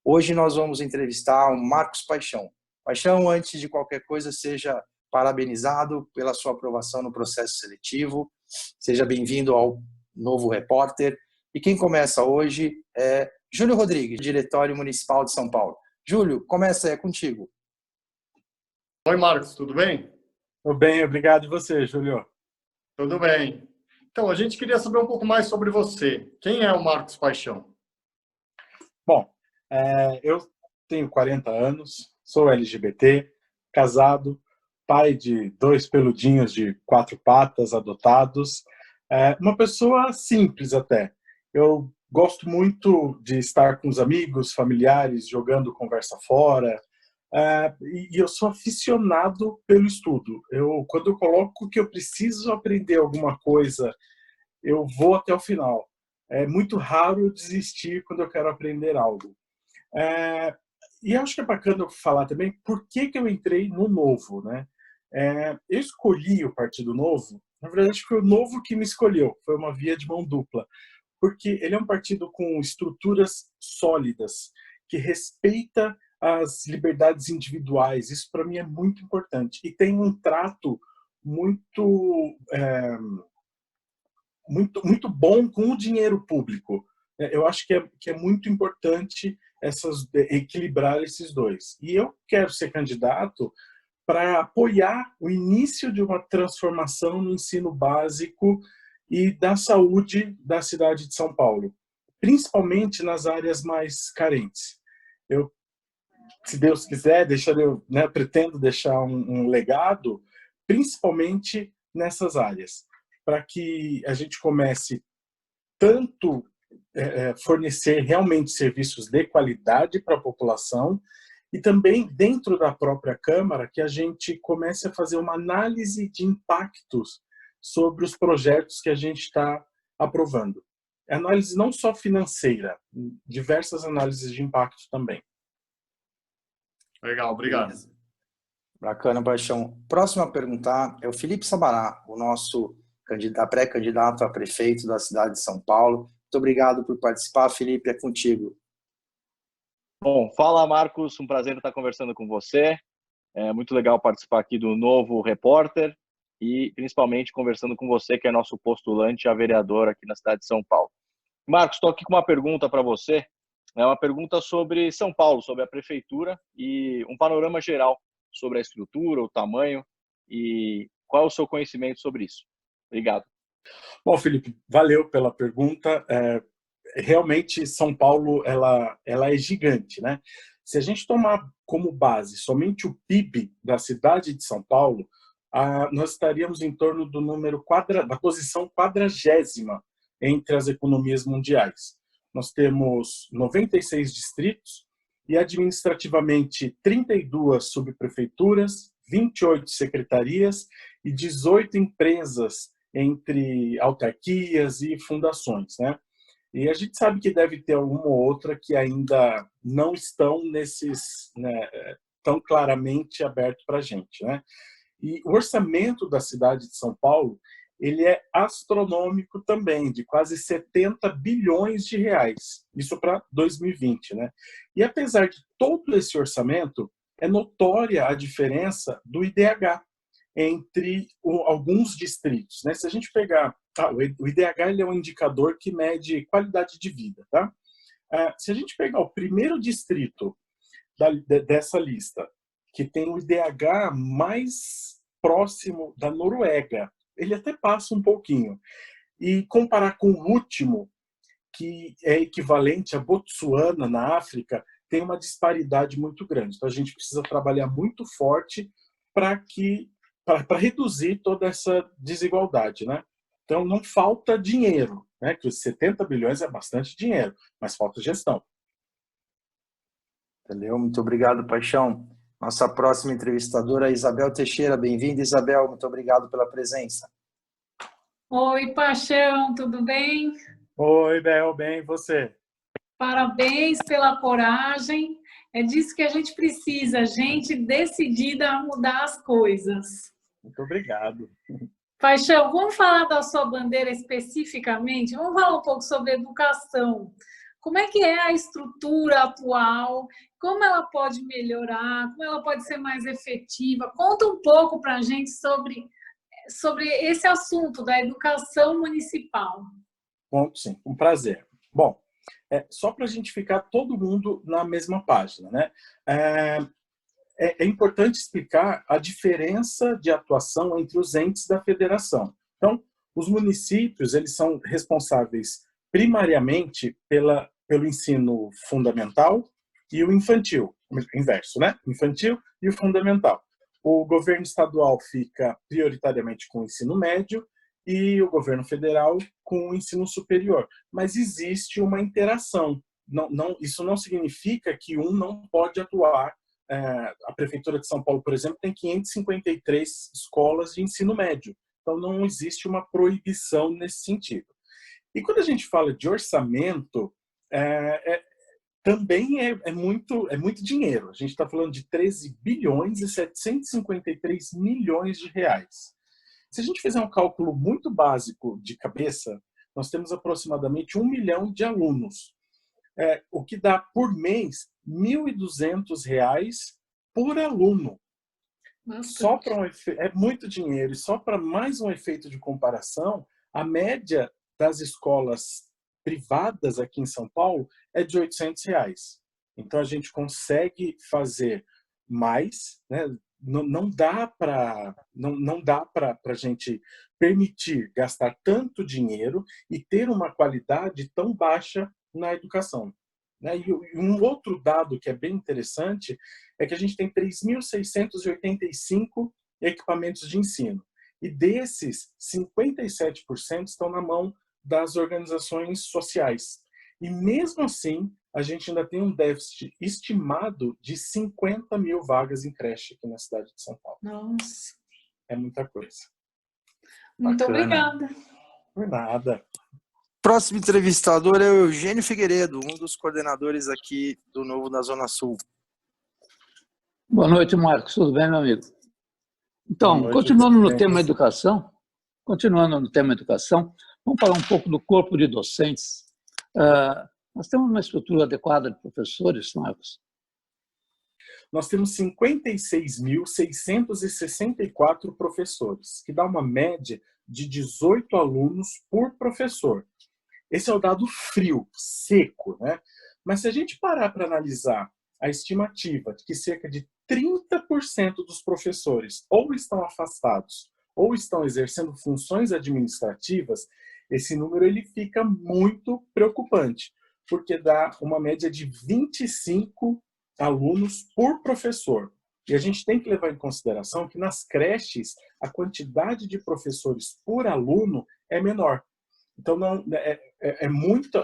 Hoje nós vamos entrevistar o Marcos Paixão. Paixão, antes de qualquer coisa, seja parabenizado pela sua aprovação no processo seletivo. Seja bem-vindo ao Novo Repórter. E quem começa hoje é Júlio Rodrigues, Diretório Municipal de São Paulo. Júlio, começa aí, é contigo. Oi, Marcos, tudo bem? Tudo bem, obrigado. E você, Júlio? Tudo bem. Então, a gente queria saber um pouco mais sobre você. Quem é o Marcos Paixão? Bom, eu tenho 40 anos, sou LGBT, casado, pai de 2 peludinhos de 4 patas adotados. Uma pessoa simples até. Eu gosto muito de estar com os amigos, familiares, jogando conversa fora. E eu sou aficionado pelo estudo. Quando eu coloco que eu preciso aprender alguma coisa, eu vou até o final. É muito raro eu desistir quando eu quero aprender algo. E acho que é bacana eu falar também por que eu entrei no Novo, né? Eu escolhi o Partido Novo, na verdade foi o Novo que me escolheu, foi uma via de mão dupla, porque ele é um partido com estruturas sólidas, que respeita as liberdades individuais, isso para mim é muito importante, e tem um trato muito muito bom com o dinheiro público. Eu acho que é muito importante equilibrar esses dois. E eu quero ser candidato para apoiar o início de uma transformação no ensino básico e da saúde da cidade de São Paulo, principalmente nas áreas mais carentes. Eu, se Deus quiser, pretendo deixar um legado, principalmente nessas áreas, para que a gente comece tanto fornecer realmente serviços de qualidade para a população e também dentro da própria Câmara que a gente comece a fazer uma análise de impactos sobre os projetos que a gente está aprovando. Análise não só financeira, diversas análises de impacto também. Legal, obrigado. Beleza. Bacana, Paixão. Próximo a perguntar é o Felipe Sabará, o nosso pré-candidato a prefeito da cidade de São Paulo. Muito obrigado por participar, Felipe, é contigo. Bom, fala Marcos, um prazer estar conversando com você. É muito legal participar aqui do Novo Repórter e principalmente conversando com você, que é nosso postulante a vereador aqui na cidade de São Paulo. Marcos, estou aqui com uma pergunta para você. É uma pergunta sobre São Paulo, sobre a prefeitura e um panorama geral sobre a estrutura, o tamanho e qual é o seu conhecimento sobre isso. Obrigado. Bom, Felipe, valeu pela pergunta. Realmente, São Paulo ela é gigante, né? Se a gente tomar como base somente o PIB da cidade de São Paulo, nós estaríamos em torno do da posição 40ª entre as economias mundiais. Nós temos 96 distritos e administrativamente 32 subprefeituras, 28 secretarias e 18 empresas entre autarquias e fundações, né? E a gente sabe que deve ter alguma ou outra que ainda não estão tão claramente aberto para a gente, né? E o orçamento da cidade de São Paulo, ele é astronômico também, de quase 70 bilhões de reais. Isso para 2020, né? E apesar de todo esse orçamento, é notória a diferença do IDH entre alguns distritos, né? Se a gente pegar o IDH, ele é um indicador que mede qualidade de vida, tá? Se a gente pegar o primeiro distrito dessa lista, que tem o IDH mais próximo da Noruega, ele até passa um pouquinho, e comparar com o último, que é equivalente a Botsuana, na África, tem uma disparidade muito grande. Então a gente precisa trabalhar muito forte para reduzir toda essa desigualdade, né? Então não falta dinheiro, né? Que os 70 bilhões é bastante dinheiro, mas falta gestão. Valeu, muito obrigado, Paixão. Nossa próxima entrevistadora é Isabel Teixeira. Bem-vinda, Isabel. Muito obrigado pela presença. Oi, Paixão, tudo bem? Oi, Bel, bem, e você? Parabéns pela coragem. É disso que a gente precisa, gente decidida a mudar as coisas. Muito obrigado. Paixão, vamos falar da sua bandeira especificamente? Vamos falar um pouco sobre educação. como é que é a estrutura atual, como ela pode melhorar, como ela pode ser mais efetiva. Conta um pouco para a gente sobre esse assunto da educação municipal. Bom, sim, um prazer. Bom, só para a gente ficar todo mundo na mesma página, né? É importante explicar a diferença de atuação entre os entes da federação. Então, os municípios, eles são responsáveis primariamente pelo ensino fundamental e o infantil, inverso, né? Infantil e o fundamental. O governo estadual fica prioritariamente com o ensino médio e o governo federal com o ensino superior. Mas existe uma interação. Isso não significa que um não pode atuar. A Prefeitura de São Paulo, por exemplo, tem 553 escolas de ensino médio. Então, não existe uma proibição nesse sentido. E quando a gente fala de orçamento, também é muito dinheiro. A gente está falando de 13 bilhões e 753 milhões de reais. Se a gente fizer um cálculo muito básico de cabeça, nós temos aproximadamente 1 milhão de alunos, o que dá por mês R$ 1.200 por aluno. Só é muito dinheiro. E só para mais um efeito de comparação, a média das escolas privadas aqui em São Paulo é de R$ 800. Então a gente consegue fazer mais, né? Não dá para a gente permitir gastar tanto dinheiro e ter uma qualidade tão baixa na educação. E um outro dado que é bem interessante é que a gente tem 3.685 equipamentos de ensino. E desses, 57% estão na mão das organizações sociais. E mesmo assim, a gente ainda tem um déficit estimado de 50 mil vagas em creche aqui na cidade de São Paulo. Nossa. É muita coisa. Muito obrigada. Por nada. Próximo entrevistador é o Eugênio Figueiredo, um dos coordenadores aqui do Novo da Zona Sul. Boa noite, Marcos. Tudo bem, meu amigo? Então, continuando no tema educação, vamos falar um pouco do corpo de docentes. Nós temos uma estrutura adequada de professores, Marcos? Nós temos 56.664 professores, que dá uma média de 18 alunos por professor. Esse é o dado frio, seco, né? Mas se a gente parar para analisar a estimativa de que cerca de 30% dos professores ou estão afastados ou estão exercendo funções administrativas, esse número ele fica muito preocupante, porque dá uma média de 25 alunos por professor. E a gente tem que levar em consideração que nas creches a quantidade de professores por aluno é menor. Então é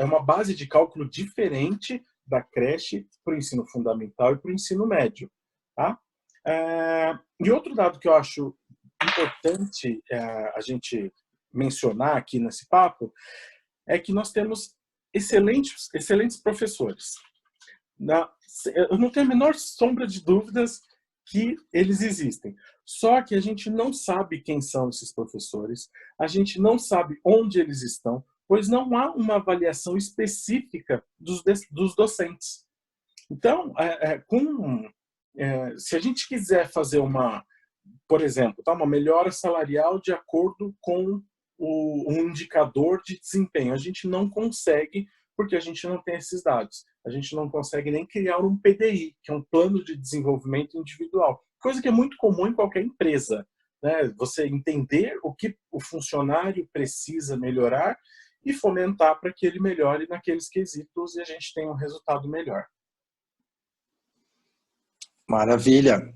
uma base de cálculo diferente da creche para o ensino fundamental e para o ensino médio. Tá? E outro dado que eu acho importante a gente mencionar aqui nesse papo é que nós temos excelentes professores. Eu não tenho a menor sombra de dúvidas que eles existem. Só que a gente não sabe quem são esses professores, a gente não sabe onde eles estão, pois não há uma avaliação específica dos docentes. Então, se a gente quiser fazer por exemplo, uma melhora salarial de acordo com um indicador de desempenho, a gente não consegue, porque a gente não tem esses dados. A gente não consegue nem criar um PDI, que é um plano de desenvolvimento individual, coisa que é muito comum em qualquer empresa, né? Você entender o que o funcionário precisa melhorar e fomentar para que ele melhore naqueles quesitos e a gente tenha um resultado melhor. Maravilha.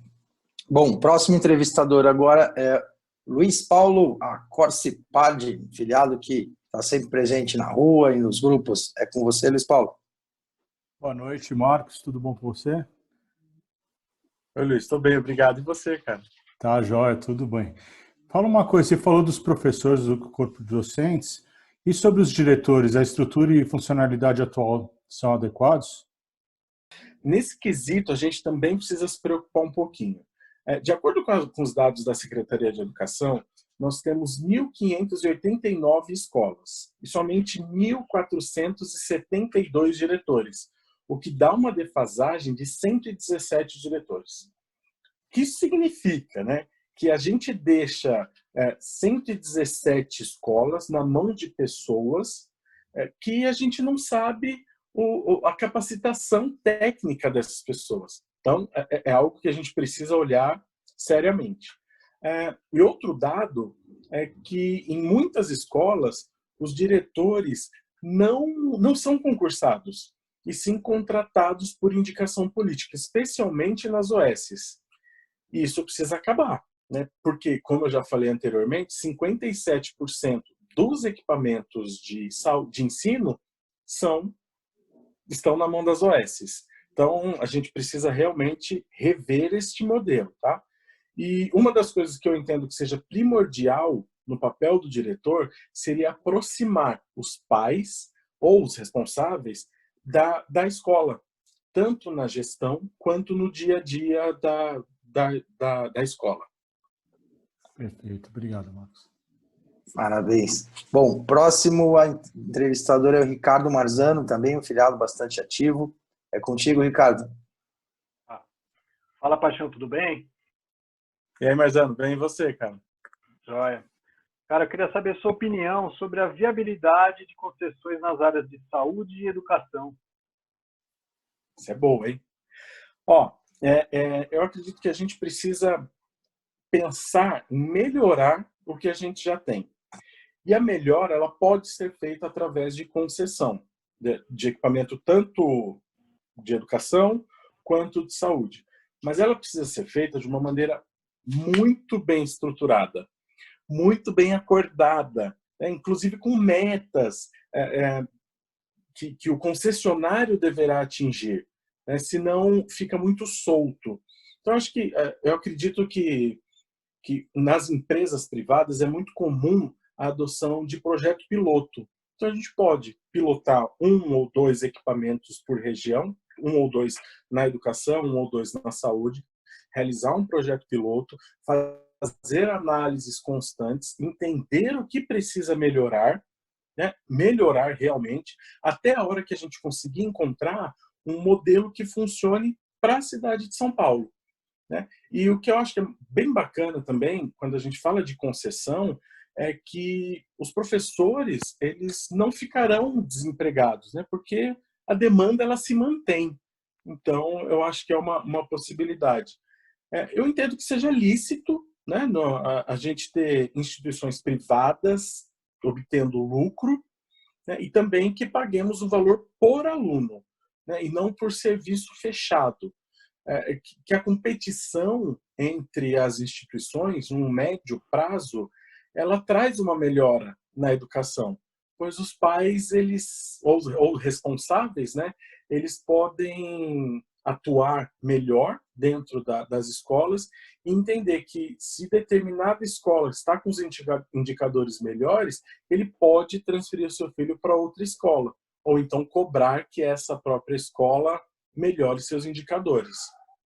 Bom, próximo entrevistador agora é Luiz Paulo Acorce Pardi, filiado que está sempre presente na rua e nos grupos. É com você, Luiz Paulo. Boa noite, Marcos. Tudo bom com você? Oi, Luiz. Estou bem, obrigado. E você, cara? Tá, jóia, tudo bem. Fala uma coisa, você falou dos professores do corpo de docentes e sobre os diretores, a estrutura e funcionalidade atual são adequados? Nesse quesito, a gente também precisa se preocupar um pouquinho. De acordo com os dados da Secretaria de Educação, nós temos 1.589 escolas e somente 1.472 diretores, o que dá uma defasagem de 117 diretores. O que isso significa, né? Que a gente deixa 117 escolas na mão de pessoas que a gente não sabe a capacitação técnica dessas pessoas. Então, é algo que a gente precisa olhar seriamente. E outro dado é que, em muitas escolas, os diretores não são concursados, e sim contratados por indicação política, especialmente nas OSs. E isso precisa acabar, né? Porque, como eu já falei anteriormente, 57% dos equipamentos de ensino estão na mão das OSs. Então, a gente precisa realmente rever este modelo, tá? E uma das coisas que eu entendo que seja primordial no papel do diretor seria aproximar os pais ou os responsáveis da escola, tanto na gestão quanto no dia a dia da escola. Perfeito, obrigado, Marcos. Parabéns. Bom, próximo entrevistador é o Ricardo Marzano, também um filiado bastante ativo. É contigo, Ricardo. Fala, Paixão, tudo bem? E aí, Marzano, bem e você, cara? Joia. Cara, eu queria saber a sua opinião sobre a viabilidade de concessões nas áreas de saúde e educação. Isso é boa, hein? Eu acredito que a gente precisa pensar em melhorar o que a gente já tem. E a melhora, ela pode ser feita através de concessão de equipamento tanto de educação quanto de saúde. Mas ela precisa ser feita de uma maneira muito bem estruturada, muito bem acordada, inclusive com metas que o concessionário deverá atingir, senão fica muito solto. Então, eu acredito que nas empresas privadas é muito comum a adoção de projeto piloto. Então, a gente pode pilotar 1 ou 2 equipamentos por região, 1 ou 2 na educação, 1 ou 2 na saúde, realizar um projeto piloto, fazer análises constantes, entender o que precisa melhorar, né? Melhorar realmente, até a hora que a gente conseguir encontrar um modelo que funcione para a cidade de São Paulo, né? E o que eu acho que é bem bacana também, quando a gente fala de concessão, é que os professores eles não ficarão desempregados, né? Porque a demanda ela se mantém. Então, eu acho que é uma possibilidade. Eu entendo que seja lícito, né, a gente ter instituições privadas obtendo lucro, né, e também que paguemos o valor por aluno, né, e não por serviço fechado. Que a competição entre as instituições, num médio prazo, ela traz uma melhora na educação, pois os pais, ou responsáveis, né, eles podem atuar melhor dentro das escolas e entender que se determinada escola está com os indicadores melhores, ele pode transferir o seu filho para outra escola, ou então cobrar que essa própria escola melhore seus indicadores.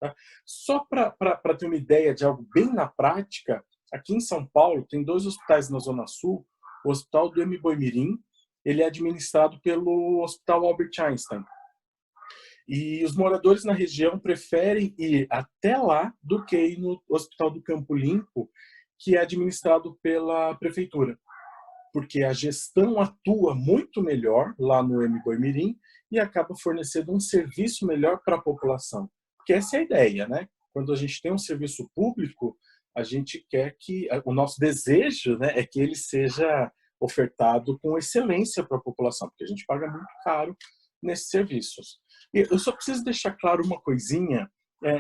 Tá? Só para ter uma ideia de algo bem na prática, aqui em São Paulo tem 2 hospitais na Zona Sul, o Hospital do Embu-Mirim, ele é administrado pelo Hospital Albert Einstein. E os moradores na região preferem ir até lá do que ir no Hospital do Campo Limpo, que é administrado pela prefeitura. Porque a gestão atua muito melhor lá no Embu-Mirim e acaba fornecendo um serviço melhor para a população. Porque essa é a ideia, né? Quando a gente tem um serviço público, a gente quer que... O nosso desejo, né, é que ele seja ofertado com excelência para a população, porque a gente paga muito caro nesses serviços. E eu só preciso deixar claro uma coisinha.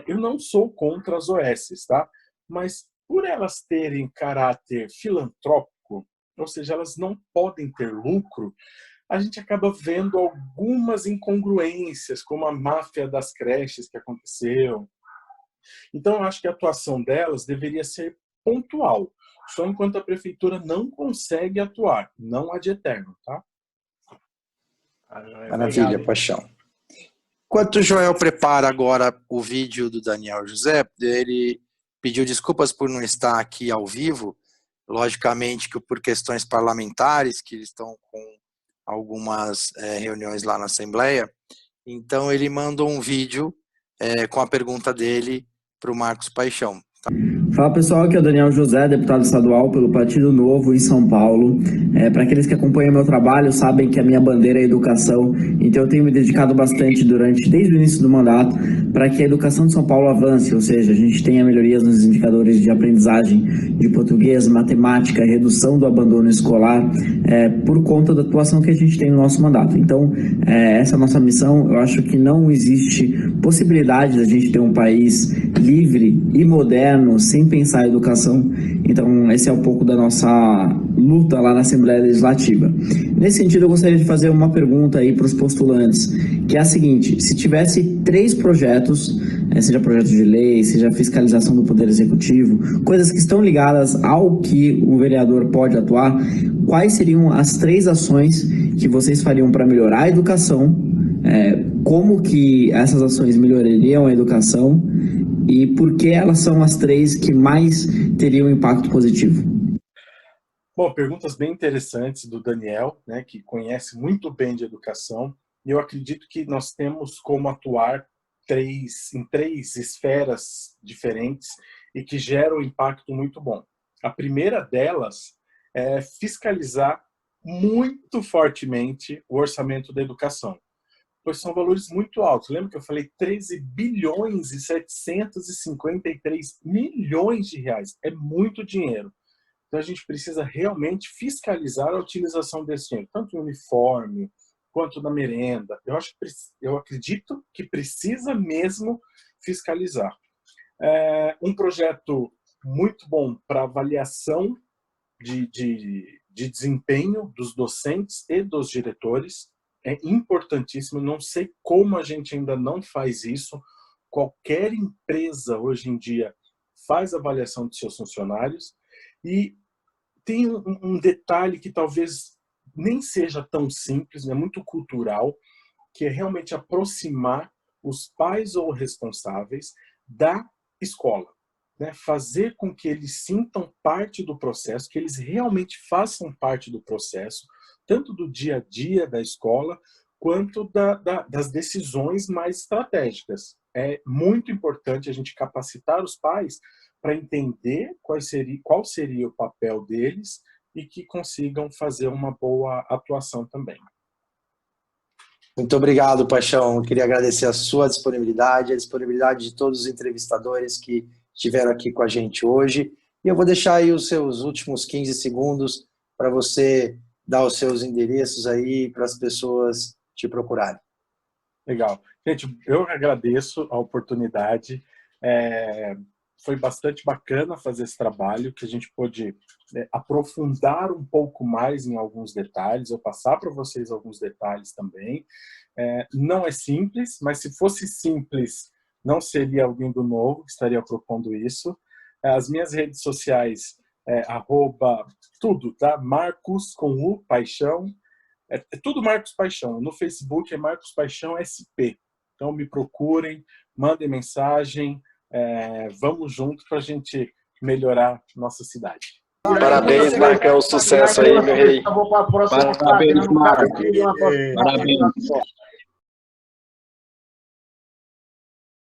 Eu não sou contra as OSs, tá? Mas por elas terem caráter filantrópico, ou seja, elas não podem ter lucro, a gente acaba vendo algumas incongruências, como a máfia das creches que aconteceu. Então, eu acho que a atuação delas deveria ser pontual, só enquanto a prefeitura não consegue atuar, não ad eterno, tá? Maravilha, Paixão. Enquanto o Joel prepara agora o vídeo do Daniel José, ele pediu desculpas por não estar aqui ao vivo, logicamente que por questões parlamentares, que eles estão com algumas reuniões lá na Assembleia, então ele mandou um vídeo com a pergunta dele para o Marcos Paixão. Fala pessoal, aqui é o Daniel José, deputado estadual pelo Partido Novo em São Paulo. Para aqueles que acompanham meu trabalho sabem que a minha bandeira é a educação, então eu tenho me dedicado bastante desde o início do mandato para que a educação de São Paulo avance, ou seja, a gente tenha melhorias nos indicadores de aprendizagem de português, matemática, redução do abandono escolar, por conta da atuação que a gente tem no nosso mandato. Então, essa é a nossa missão. Eu acho que não existe possibilidade da gente ter um país livre e moderno sem pensar em educação. Então, esse é um pouco da nossa luta lá na Assembleia Legislativa. Nesse sentido, eu gostaria de fazer uma pergunta aí para os postulantes, que é a seguinte: se tivesse 3 projetos, seja projeto de lei, seja fiscalização do Poder Executivo, coisas que estão ligadas ao que o vereador pode atuar, quais seriam as 3 ações que vocês fariam para melhorar a educação, como que essas ações melhorariam a educação e por que elas são as 3 que mais teriam impacto positivo? Bom, perguntas bem interessantes do Daniel, né, que conhece muito bem de educação, e eu acredito que nós temos como atuar em 3 esferas diferentes e que geram um impacto muito bom. A primeira delas é fiscalizar muito fortemente o orçamento da educação, pois são valores muito altos. Lembra que eu falei 13 bilhões e 753 milhões de reais? É muito dinheiro. Então a gente precisa realmente fiscalizar a utilização desse dinheiro, tanto no uniforme quanto na merenda. Eu acredito que precisa mesmo fiscalizar. Um projeto muito bom para avaliação de desempenho dos docentes e dos diretores. É importantíssimo, não sei como a gente ainda não faz isso. Qualquer empresa hoje em dia faz avaliação de seus funcionários, e tem um detalhe que talvez nem seja tão simples, é muito cultural, que é realmente aproximar os pais ou responsáveis da escola, né? Fazer com que eles sintam parte do processo, que eles realmente façam parte do processo, tanto do dia a dia da escola, quanto das decisões mais estratégicas. É muito importante a gente capacitar os pais para entender qual seria o papel deles e que consigam fazer uma boa atuação também. Muito obrigado, Paixão. Eu queria agradecer a sua disponibilidade, a disponibilidade de todos os entrevistadores que estiveram aqui com a gente hoje. E eu vou deixar aí os seus últimos 15 segundos para você dar os seus endereços aí para as pessoas te procurarem. Legal. Gente, eu agradeço a oportunidade. Foi bastante bacana fazer esse trabalho, que a gente pôde aprofundar um pouco mais em alguns detalhes, eu passar para vocês alguns detalhes também. Não é simples, mas se fosse simples, não seria alguém do Novo que estaria propondo isso. As minhas redes sociais tudo, tá? Marcos com U, Paixão. É tudo Marcos Paixão. No Facebook é Marcos Paixão SP. Então me procurem, mandem mensagem. Vamos junto para a gente melhorar nossa cidade. Parabéns, Marcão. Sucesso aí, meu rei. Parabéns, Marcos. Parabéns.